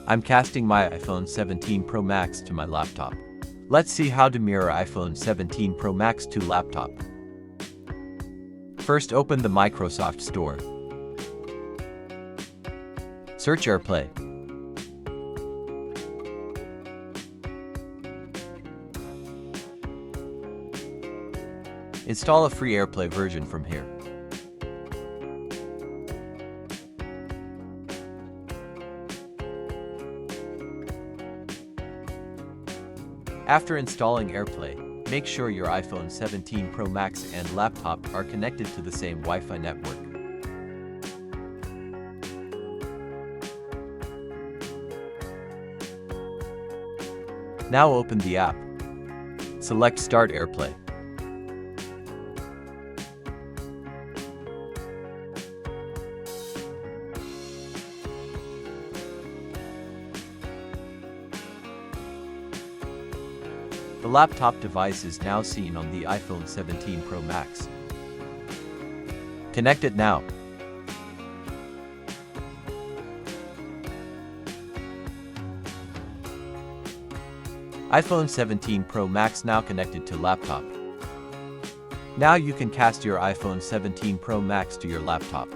I'm casting my iPhone 17 Pro Max to my laptop. Let's see how to mirror iPhone 17 Pro Max to laptop. First, open the Microsoft Store. Search AirPlay. Install a free AirPlay version from here. After installing AirPlay, make sure your iPhone 17 Pro Max and laptop are connected to the same Wi-Fi network. Now open the app. Select Start AirPlay. The laptop device is now seen on the iPhone 17 Pro Max. Connect it now. iPhone 17 Pro Max now connected to laptop. Now you can cast your iPhone 17 Pro Max to your laptop.